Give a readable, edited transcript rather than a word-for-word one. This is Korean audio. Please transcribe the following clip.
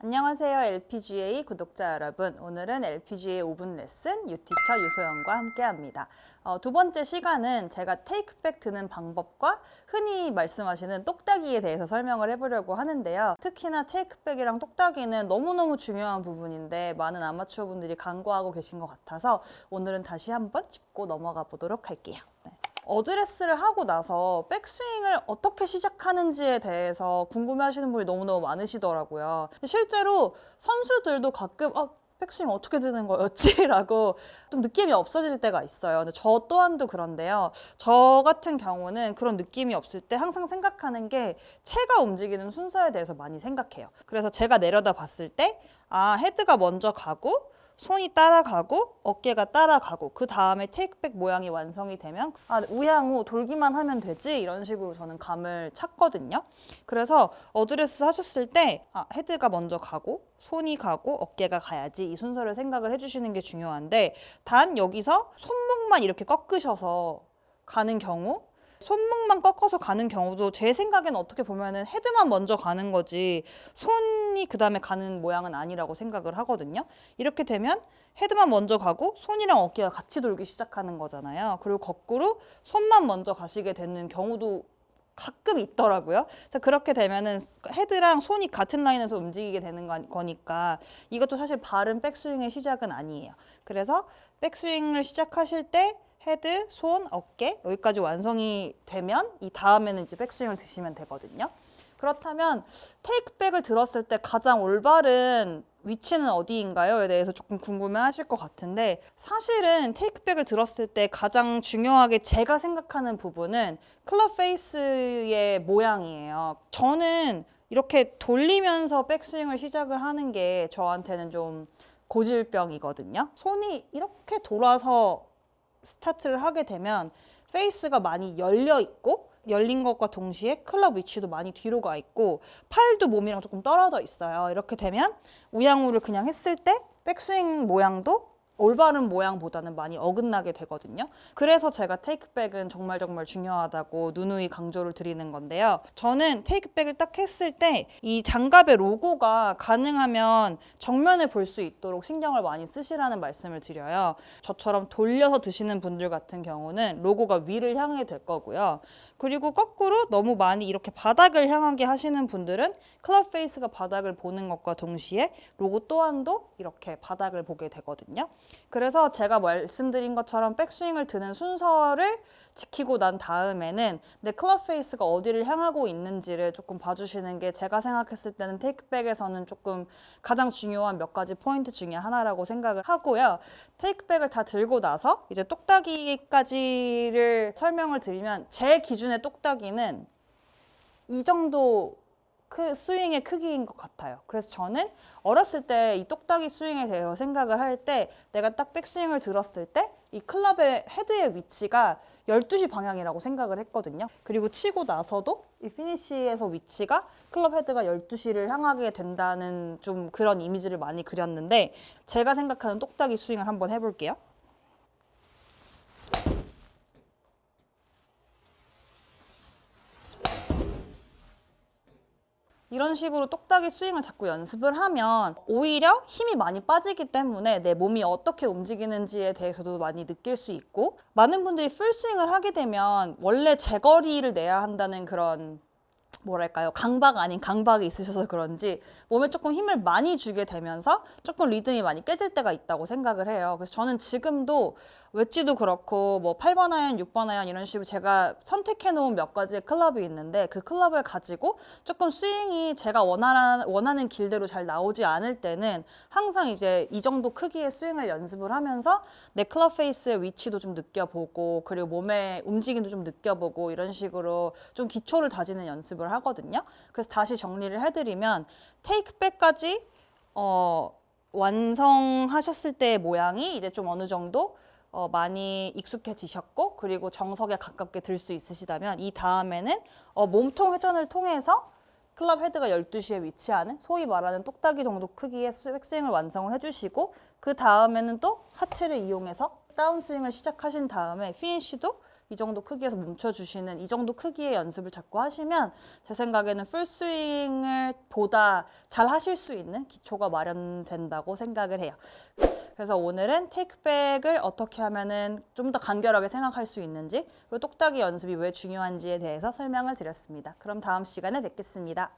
안녕하세요 LPGA 구독자 여러분. 오늘은 LPGA 5분 레슨 유티처 유소영과 함께합니다. 두 번째 시간은 제가 테이크백 드는 방법과 흔히 말씀하시는 똑딱이에 대해서 설명을 해보려고 하는데요. 특히나 테이크백이랑 똑딱이는 너무너무 중요한 부분인데 많은 아마추어 분들이 간과하고 계신 것 같아서 오늘은 다시 한번 짚고 넘어가 보도록 할게요. 어드레스를 하고 나서 백스윙을 어떻게 시작하는지에 대해서 궁금해하시는 분이 너무너무 많으시더라고요. 실제로 선수들도 가끔 백스윙 어떻게 드는 거였지? 라고 좀 느낌이 없어질 때가 있어요. 근데 저 또한도 그런데요. 저 같은 경우는 그런 느낌이 없을 때 항상 생각하는 게 체가 움직이는 순서에 대해서 많이 생각해요. 그래서 제가 내려다 봤을 때 헤드가 먼저 가고 손이 따라가고 어깨가 따라가고 그 다음에 테이크백 모양이 완성이 되면 우양우 돌기만 하면 되지 이런 식으로 저는 감을 찾거든요. 그래서 어드레스 하셨을 때 헤드가 먼저 가고 손이 가고 어깨가 가야지 이 순서를 생각을 해주시는 게 중요한데 단 여기서 손목만 이렇게 꺾으셔서 가는 경우 손목만 꺾어서 가는 경우도 제 생각에는 어떻게 보면은 헤드만 먼저 가는 거지 손이 그 다음에 가는 모양은 아니라고 생각을 하거든요. 이렇게 되면 헤드만 먼저 가고 손이랑 어깨가 같이 돌기 시작하는 거잖아요. 그리고 거꾸로 손만 먼저 가시게 되는 경우도 가끔 있더라고요. 그래서 그렇게 되면은 헤드랑 손이 같은 라인에서 움직이게 되는 거니까 이것도 사실 바른 백스윙의 시작은 아니에요. 그래서 백스윙을 시작하실 때 헤드, 손, 어깨 여기까지 완성이 되면 이 다음에는 이제 백스윙을 드시면 되거든요. 그렇다면 테이크백을 들었을 때 가장 올바른 위치는 어디인가요?에 대해서 조금 궁금해 하실 것 같은데 사실은 테이크백을 들었을 때 가장 중요하게 제가 생각하는 부분은 클럽 페이스의 모양이에요. 저는 이렇게 돌리면서 백스윙을 시작을 하는 게 저한테는 좀 고질병이거든요. 손이 이렇게 돌아서 스타트를 하게 되면 페이스가 많이 열려 있고 열린 것과 동시에 클럽 위치도 많이 뒤로 가 있고 팔도 몸이랑 조금 떨어져 있어요. 이렇게 되면 우양우를 그냥 했을 때 백스윙 모양도 올바른 모양보다는 많이 어긋나게 되거든요. 그래서 제가 테이크백은 정말 중요하다고 누누이 강조를 드리는 건데요. 저는 테이크백을 딱 했을 때 이 장갑의 로고가 가능하면 정면에 볼 수 있도록 신경을 많이 쓰시라는 말씀을 드려요. 저처럼 돌려서 드시는 분들 같은 경우는 로고가 위를 향하게 될 거고요. 그리고 거꾸로 너무 많이 이렇게 바닥을 향하게 하시는 분들은 클럽 페이스가 바닥을 보는 것과 동시에 로고 또한도 이렇게 바닥을 보게 되거든요. 그래서 제가 말씀드린 것처럼 백스윙을 드는 순서를 지키고 난 다음에는 내 클럽 페이스가 어디를 향하고 있는지를 조금 봐주시는 게 제가 생각했을 때는 테이크백에서는 조금 가장 중요한 몇 가지 포인트 중에 하나라고 생각을 하고요. 테이크백을 다 들고 나서 이제 똑딱이까지를 설명을 드리면 제 기준의 똑딱이는 이 정도 스윙의 크기인 것 같아요. 그래서 저는 어렸을 때 이 똑딱이 스윙에 대해서 생각을 할 때 내가 딱 백스윙을 들었을 때 이 클럽의 헤드의 위치가 12시 방향이라고 생각을 했거든요. 그리고 치고 나서도 이 피니시에서 위치가 클럽 헤드가 12시를 향하게 된다는 좀 그런 이미지를 많이 그렸는데 제가 생각하는 똑딱이 스윙을 한번 해볼게요. 이런 식으로 똑딱이 스윙을 자꾸 연습을 하면 오히려 힘이 많이 빠지기 때문에 내 몸이 어떻게 움직이는지에 대해서도 많이 느낄 수 있고 많은 분들이 풀스윙을 하게 되면 원래 제거리를 내야 한다는 그런 뭐랄까요? 강박 아닌 강박이 있으셔서 그런지 몸에 조금 힘을 많이 주게 되면서 조금 리듬이 많이 깨질 때가 있다고 생각을 해요. 그래서 저는 지금도 웨지도 그렇고 뭐 8번 아이언, 6번 아이언 이런 식으로 제가 선택해 놓은 몇 가지의 클럽이 있는데 그 클럽을 가지고 조금 스윙이 제가 원하는 길대로 잘 나오지 않을 때는 항상 이제 이 정도 크기의 스윙을 연습을 하면서 내 클럽 페이스의 위치도 좀 느껴보고 그리고 몸의 움직임도 좀 느껴보고 이런 식으로 좀 기초를 다지는 연습을 하거든요. 그래서 다시 정리를 해드리면 테이크백까지 완성하셨을 때의 모양이 이제 좀 어느 정도 많이 익숙해지셨고 그리고 정석에 가깝게 들 수 있으시다면 이 다음에는 몸통 회전을 통해서 클럽 헤드가 12시에 위치하는 소위 말하는 똑딱이 정도 크기의 백스윙을 완성을 해주시고 그 다음에는 또 하체를 이용해서 다운스윙을 시작하신 다음에 피니쉬도 이 정도 크기에서 멈춰주시는 이 정도 크기의 연습을 자꾸 하시면 제 생각에는 풀스윙을 보다 잘 하실 수 있는 기초가 마련된다고 생각을 해요. 그래서 오늘은 테이크백을 어떻게 하면은 좀 더 간결하게 생각할 수 있는지, 그리고 똑딱이 연습이 왜 중요한지에 대해서 설명을 드렸습니다. 그럼 다음 시간에 뵙겠습니다.